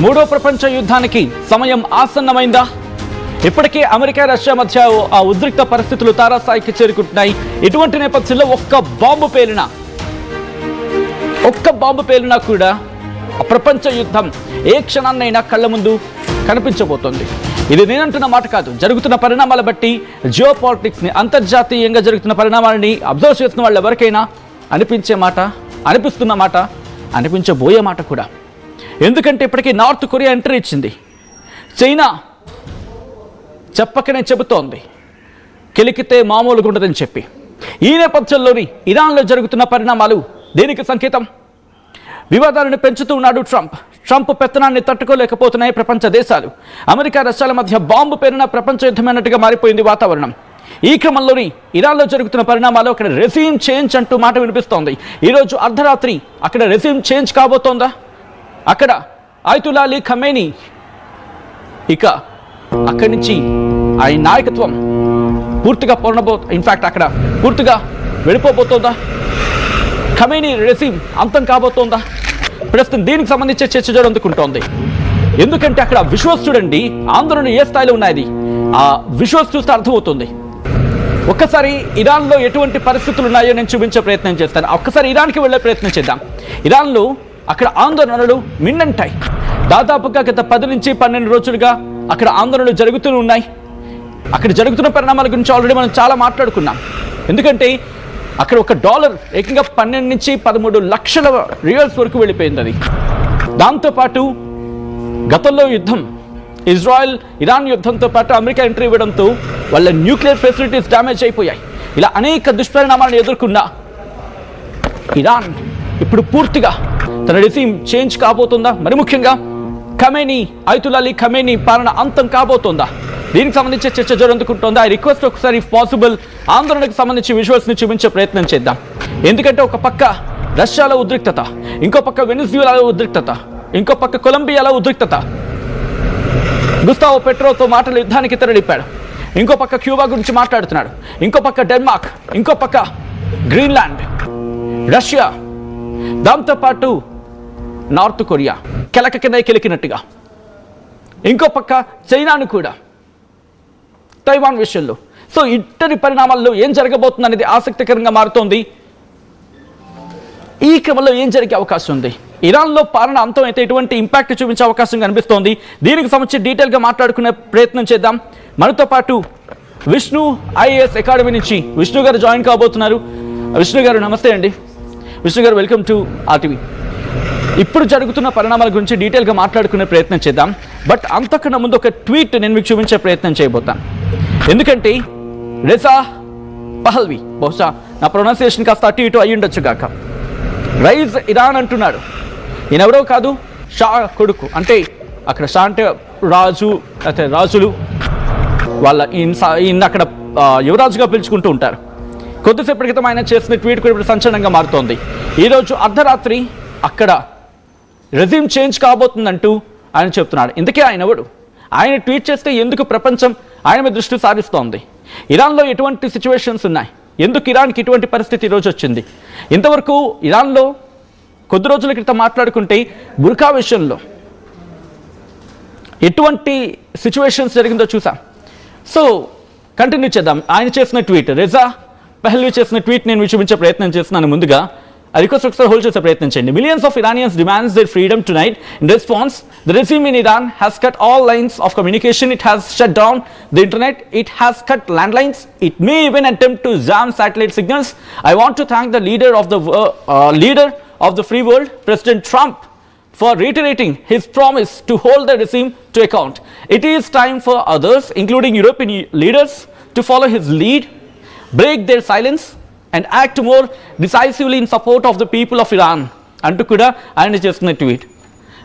మూడో ప్రపంచ యుద్ధానికి సమయం ఆసన్నమైందా? ఇప్పటికే అమెరికా రష్యా మధ్య ఆ ఉద్రిక్త పరిస్థితులు తారాస్థాయికి చేరుకుంటున్నాయి. ఇటువంటి నేపథ్యంలో ఒక్క బాంబు పేలినా కూడా ప్రపంచ యుద్ధం ఏ క్షణాన్నైనా కళ్ళ ముందు కనిపించబోతోంది. ఇది నేనంటున్న మాట కాదు, జరుగుతున్న పరిణామాల బట్టి జియో పాలిటిక్స్ని, అంతర్జాతీయంగా జరుగుతున్న పరిణామాలని అబ్జర్వ్ చేస్తున్న వాళ్ళు ఎవరికైనా అనిపిస్తున్న మాట, అనిపించబోయే మాట కూడా. ఎందుకంటే ఇప్పటికీ నార్త్ కొరియా ఎంట్రీ ఇచ్చింది. చైనా చెప్పకనే చెబుతోంది కెలికితే మామూలుగా ఉండదని చెప్పి. ఈ నేపథ్యంలోని ఇరాన్లో జరుగుతున్న పరిణామాలు దేనికి సంకేతం? వివాదాలను పెంచుతూ ఉన్నాడు ట్రంప్ పెత్తనాన్ని తట్టుకోలేకపోతున్నాయి ప్రపంచ దేశాలు. అమెరికా రష్యాల మధ్య బాంబు పేరిన ప్రపంచ యుద్ధమైనట్టుగా మారిపోయింది వాతావరణం. ఈ క్రమంలోని ఇరాన్లో జరుగుతున్న పరిణామాలు అక్కడ రెసీమ్ చేంజ్ అంటూ మాట వినిపిస్తోంది. ఈరోజు అర్ధరాత్రి అక్కడ రెసీమ్ చేంజ్ కాబోతోందా? అక్కడ అయతుల్లా అలీ ఖమేనీ ఇక అక్కడి నుంచి ఆయన నాయకత్వం పూర్తిగా ఇన్ఫాక్ట్ అక్కడ పూర్తిగా వెళ్ళిపోబోతోందా? ఖమేనీ రెసీమ్ అంతం కాబోతోందా? ప్రస్తుతం దీనికి సంబంధించి చర్చ జరుగుతుంటోంది. ఎందుకంటే అక్కడ విజువల్స్ చూడండి, ఆందోళన ఏ స్థాయిలో ఉన్నాయి. ఆ విజువల్స్ చూస్తే అర్థమవుతుంది. ఒక్కసారి ఇరాన్లో ఎటువంటి పరిస్థితులు ఉన్నాయో నేను చూపించే ప్రయత్నం చేస్తాను. ఒక్కసారి ఇరాన్కి వెళ్ళే ప్రయత్నం చేద్దాం. ఇరాన్లో అక్కడ ఆందోళనలు మిన్నంటాయి. దాదాపుగా గత 10 నుంచి 12 రోజులుగా అక్కడ ఆందోళనలు జరుగుతూ ఉన్నాయి. అక్కడ జరుగుతున్న పరిణామాల గురించి ఆల్రెడీ మనం చాలా మాట్లాడుకున్నాం. ఎందుకంటే అక్కడ ఒక డాలర్ ఏకంగా 12 నుంచి 13 లక్షల రియల్స్ వరకు వెళ్ళిపోయింది. అది దాంతోపాటు గతంలో యుద్ధం, ఇజ్రాయెల్ ఇరాన్ యుద్ధంతో పాటు అమెరికా ఎంట్రీ ఇవ్వడంతో వాళ్ళ న్యూక్లియర్ ఫెసిలిటీస్ డ్యామేజ్ అయిపోయాయి. ఇలా అనేక దుష్పరిణామాలను ఎదుర్కొన్న ఇరాన్ ఇప్పుడు పూర్తిగా తన రెసీమ్ చేంజ్ కాబోతుందా? మరి ముఖ్యంగా అయతుల్లా అలీ ఖమేనీ పాలన అంతం కాబోతోందా? దీనికి సంబంధించి చర్చ జరుగుతుంటుందా? ఐ రిక్వెస్ట్ ఒకసారి ఇఫ్ పాసిబుల్ ఆందోళనకు సంబంధించి విజువల్స్ని చూపించే ప్రయత్నం చేద్దాం. ఎందుకంటే ఒక పక్క రష్యాలో ఉద్రిక్తత, ఇంకో పక్క వెనిజులాలో ఉద్రిక్తత, ఇంకో పక్క కొలంబియాలో ఉద్రిక్తత. గుస్తావో పెట్రోతో మాటలు యుద్ధానికి తెరలిపాడు. ఇంకో పక్క క్యూబా గురించి మాట్లాడుతున్నాడు. ఇంకో పక్క డెన్మార్క్, ఇంకో పక్క గ్రీన్లాండ్, రష్యా, దాంతోపాటు నార్త్ కొరియా కెలికినట్టుగా. ఇంకో పక్క చైనాను కూడా తైవాన్ విషయంలో. సో ఇట్టని పరిణామాల్లో ఏం జరగబోతుంది అనేది ఆసక్తికరంగా మారుతోంది. ఈ క్రమంలో ఏం జరిగే అవకాశం ఉంది? ఇరాన్లో పాలన అంతం అయితే ఎటువంటి ఇంపాక్ట్ చూపించే అవకాశం కనిపిస్తోంది. దీనికి సంబంధించి డీటెయిల్గా మాట్లాడుకునే ప్రయత్నం చేద్దాం. మనతో పాటు విష్ణు ఐఏఎస్ అకాడమీ నుంచి విష్ణు గారు జాయిన్ కాబోతున్నారు. విష్ణు గారు నమస్తే అండి. విష్ణు గారు వెల్కమ్ టు ఆర్టీవీ. ఇప్పుడు జరుగుతున్న పరిణామాల గురించి డీటెయిల్గా మాట్లాడుకునే ప్రయత్నం చేద్దాం. బట్ అంతకన్నా ముందు ఒక ట్వీట్ నేను మీకు చూపించే ప్రయత్నం చేయబోతాను. ఎందుకంటే రెజా పహల్వి, బహుశా నా ప్రొనౌన్సియేషన్ కాస్త అటు ఇటు అయ్యి ఉండొచ్చు కాక, రైజ్ ఇరాన్ అంటున్నాడు. ఈయనెవరో కాదు, షా కొడుకు. అంటే అక్కడ షా అంటే రాజు, అయితే రాజులు వాళ్ళ ఈయన అక్కడ యువరాజుగా పిలుచుకుంటూ ఉంటారు. కొద్దిసేపటి క్రితం ఆయన చేసిన ట్వీట్ కూడా ఇప్పుడు సంచలనంగా మారుతోంది. ఈరోజు అర్ధరాత్రి అక్కడ రెజ్యూమ్ చేంజ్ కాబోతుందంటూ ఆయన చెప్తున్నాడు. ఇందుకే ఆయన ఎవడు? ఆయన ట్వీట్ చేస్తే ఎందుకు ప్రపంచం ఆయన మీద దృష్టి సారిస్తోంది? ఇరాన్లో ఎటువంటి సిచ్యువేషన్స్ ఉన్నాయి? ఎందుకు ఇరాన్కి ఇటువంటి పరిస్థితి ఈరోజు వచ్చింది? ఇంతవరకు ఇరాన్లో కొద్ది రోజుల క్రితం మాట్లాడుకుంటే బుర్కా విషయంలో ఎటువంటి సిచ్యువేషన్స్ జరిగిందో చూసాం. సో కంటిన్యూ చేద్దాం. ఆయన చేసిన ట్వీట్, రెజా పహల్వి చేసిన ట్వీట్ నేను చూపించే ప్రయత్నం చేస్తున్నాను. ముందుగా I request ఒకసారి హోల్డ్ చేసే ప్రయత్నం చేయండి. Millions of Iranians demands their freedom tonight. In response, the regime in Iran has cut all lines of communication. It has shut down the internet. It has cut landlines. It may even attempt to jam satellite signals. I want to thank the leader of the free world, President Trump, for reiterating his promise to hold the regime to account. It is time for others, including European leaders, to follow his lead, break their silence and act more decisively in support of the people of Iran అంటూ కూడా ఆయన చేస్తున్న tweet.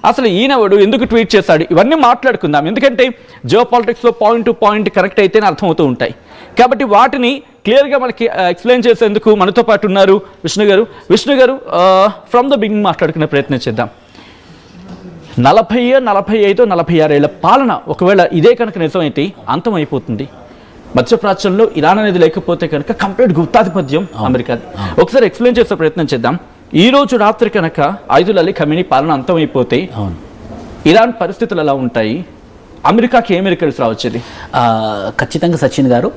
అసలు ఈయనవాడు ఎందుకు tweet చేశాడు? ఇవన్నీ మాట్లాడుకుందాం. ఎందుకంటే జియో పాలిటిక్స్లో పాయింట్ టు పాయింట్ కరెక్ట్ అయితేనే అర్థమవుతూ ఉంటాయి. కాబట్టి వాటిని క్లియర్గా మనకి ఎక్స్ప్లెయిన్ చేసేందుకు మనతో పాటు ఉన్నారు విష్ణు గారు. విష్ణు గారు, ఫ్రమ్ ద బిగినింగ్ మాట్లాడుకునే ప్రయత్నం చేద్దాం. 40, 45, 46 ఏళ్ల పాలన ఒకవేళ ఇదే కనుక నిజమైతే అంతం అయిపోతుంది. మధ్యప్రాచ్యంలో ఇరాన్ అనేది లేకపోతే కనుక కంప్లీట్ గుప్తాధిపత్యం అమెరికా. ఒకసారి ఎక్స్ప్లెయిన్ చేసే ప్రయత్నం చేద్దాం. ఈ రోజు రాత్రి కనుక అయతుల్లా అలీ ఖమేనీ పాలన అంతమైపోతే ఇరాన్ పరిస్థితులు ఎలా ఉంటాయి? అమెరికాకి ఏం రికల్స్ రావచ్చేది? ఖచ్చితంగా సచిన్ గారు,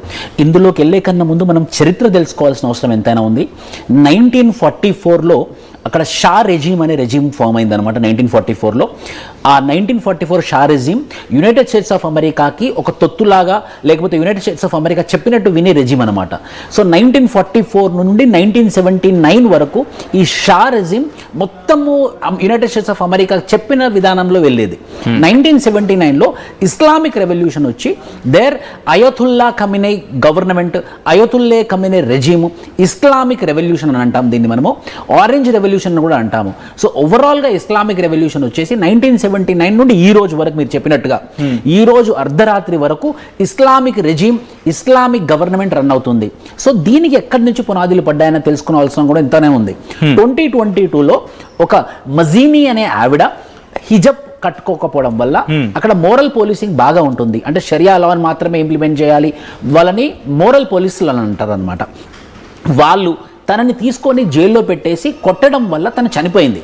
ఇందులోకి వెళ్ళే కన్నా ముందు మనం చరిత్ర తెలుసుకోవాల్సిన అవసరం ఎంతైనా ఉంది. 1944లో అక్కడ షా రెజీమ్ అనే రెజీమ్ ఫామ్ అయిందనమాట. 1944లో ఆ 1944 Shah regime United States of అమెరికాకి ఒక తొత్తులాగా, లేకపోతే యునైటెడ్ స్టేట్స్ ఆఫ్ అమెరికా చెప్పినట్టు వినే రెజీమ్ అనమాట. సో 1944 నుండి 1979 వరకు ఈ షా రెజీమ్ మొత్తము యునైటెడ్ స్టేట్స్ ఆఫ్ అమెరికా చెప్పిన విధానంలో వెళ్ళేది. 1979లో ఇస్లామిక్ రెవల్యూషన్ వచ్చి there Ayatollah Khamenei government, Ayatollah Khamenei regime, Islamic revolution అని అంటాం దీన్ని మనము, ఆరెంజ్ రెవల్యూషన్ కూడా అంటాము. సో ఓవరాల్గా ఇస్లామిక్ రెవల్యూషన్ వచ్చేసి 1979 నుండి ఈ రోజు వరకు మీరు చెప్పినట్టుగా ఈ రోజు అర్ధరాత్రి వరకు Islamic regime, Islamic government run అవుతుంది. సో దీనికి ఎక్కడి నుంచి పునాదులు పడ్డాయని తెలుసుకోవాల్సిన కూడా ఇంతనే ఉంది. 2022లో ఒక మజీనీ అనే ఆవిడ హిజబ్ కట్టుకోకపోవడం వల్ల అక్కడ మోరల్ పోలీసింగ్ బాగా ఉంటుంది. అంటే షరియా లాని మాత్రమే ఇంప్లిమెంట్ చేయాలి, వాళ్ళని మోరల్ పోలీసులు అని అంటారు అనమాట. వాళ్ళు తనని తీసుకొని జైల్లో పెట్టేసి కొట్టడం వల్ల తను చనిపోయింది.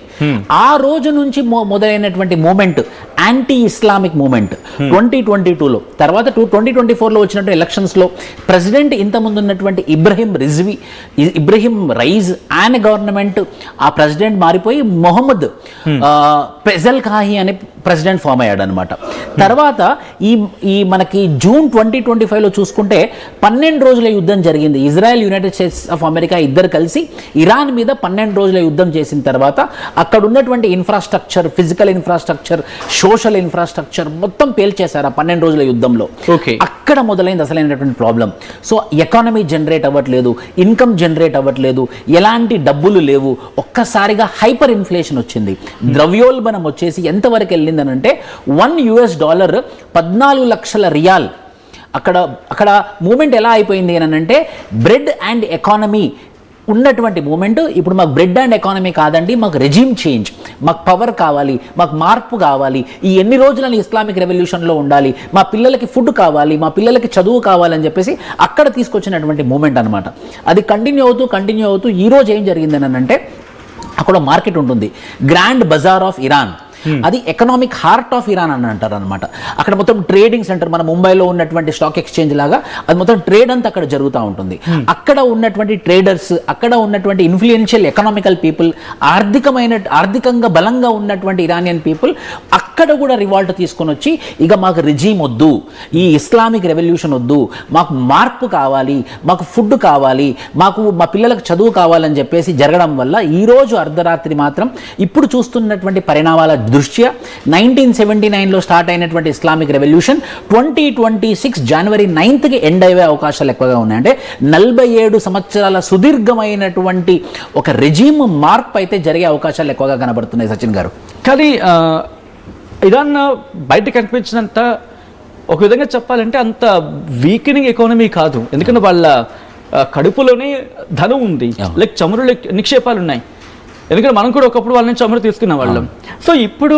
ఆ రోజు నుంచి మొదలైనటువంటి మూమెంట్ యాంటీ ఇస్లామిక్ మూమెంట్ 2022లో, తర్వాత 2024లో వచ్చినటువంటి ఎలక్షన్స్లో ప్రెసిడెంట్ ఇంతకుముందు ఉన్నటువంటి ఇబ్రహీం రైజ్ ఆయన గవర్నమెంట్, ఆ ప్రెసిడెంట్ మారిపోయి మొహమ్మద్ పెజల్ ఖాహీ అనే ప్రెసిడెంట్ ఫామ్ అయ్యాడు అనమాట. తర్వాత ఈ మనకి జూన్ 2025లో చూసుకుంటే 12 రోజుల యుద్ధం జరిగింది. Israel, United States of America ఇద్దరు కలిసి ఇరాన్ మీద 12 రోజుల యుద్ధం చేసిన తర్వాత అక్కడ ఉన్నటువంటి infrastructure, physical infrastructure, social infrastructure మొత్తం పేల్చేశారు ఆ 12 రోజుల యుద్ధంలో. అక్కడ మొదలైంది అసలైనటువంటి ప్రాబ్లం. సో ఎకానమీ జనరేట్ అవ్వట్లేదు, ఇన్కమ్ జనరేట్ అవ్వట్లేదు, ఎలాంటి డబ్బులు లేవు. ఒక్కసారిగా హైపర్ ఇన్ఫ్లేషన్ వచ్చింది. ద్రవ్యోల్బణం వచ్చేసి ఎంతవరకు వెళ్ళిందనంటే $1 14 లక్షల రియాల్. అక్కడ మూమెంట్ ఎలా అయిపోయింది అని అంటే బ్రెడ్ అండ్ ఎకానమీ ఉన్నటువంటి మూమెంట్ ఇప్పుడు మాకు బ్రెడ్ అండ్ ఎకానమీ కాదండి, మాకు రెజీమ్ చేంజ్, మాకు పవర్ కావాలి, మాకు మార్పు కావాలి, ఈ ఎన్ని రోజులని ఇస్లామిక్ రెవల్యూషన్లో ఉండాలి, మా పిల్లలకి ఫుడ్ కావాలి, మా పిల్లలకి చదువు కావాలని చెప్పేసి అక్కడ తీసుకొచ్చినటువంటి మూమెంట్ అనమాట. అది కంటిన్యూ అవుతూ ఈ రోజు ఏం జరిగిందని అంటే అక్కడ మార్కెట్ ఉంటుంది, గ్రాండ్ బజార్ ఆఫ్ ఇరాన్. అది ఎకనామిక్ హార్ట్ ఆఫ్ ఇరాన్ అని అంటారు అనమాట. అక్కడ మొత్తం ట్రేడింగ్ సెంటర్, మన ముంబైలో ఉన్నటువంటి స్టాక్ ఎక్స్చేంజ్ లాగా అది మొత్తం ట్రేడ్ అంతా అక్కడ జరుగుతూ ఉంటుంది. అక్కడ ఉన్నటువంటి ట్రేడర్స్, అక్కడ ఉన్నటువంటి ఇన్ఫ్లుయెన్షియల్ ఎకనామికల్ పీపుల్, ఆర్థికంగా బలంగా ఉన్నటువంటి ఇరానియన్ పీపుల్ అక్కడ కూడా రివాల్ట్ తీసుకొని వచ్చి ఇక మాకు రిజీమ్ వద్దు, ఈ ఇస్లామిక్ రెవల్యూషన్ వద్దు, మాకు మార్పు కావాలి, మాకు ఫుడ్ కావాలి, మాకు మా పిల్లలకు చదువు కావాలని చెప్పేసి జరగడం వల్ల ఈరోజు అర్ధరాత్రి మాత్రం ఇప్పుడు చూస్తున్నటువంటి పరిణామాల దృష్ట్యా 1979లో స్టార్ట్ అయినటువంటి ఇస్లామిక్ రెవల్యూషన్ 2026 జనవరి 9కి ఎండ్ అయ్యే అవకాశాలు ఎక్కువగా ఉన్నాయి. అంటే 47 సంవత్సరాల సుదీర్ఘమైనటువంటి ఒక రెజీమ్ మార్పు అయితే జరిగే అవకాశాలు ఎక్కువగా కనబడుతున్నాయి సచిన్ గారు. కానీ ఇరాన్ బయటకు కనిపించినంత ఒక విధంగా చెప్పాలంటే అంత వీకెనింగ్ ఎకానమీ కాదు. ఎందుకంటే వాళ్ళ కడుపులోనే ధనం ఉంది, లైక్ చమురు నిక్షేపాలు ఉన్నాయి. ఎందుకంటే మనం కూడా ఒకప్పుడు వాళ్ళ నుంచి చమురు తీసుకునే వాళ్ళం. సో ఇప్పుడు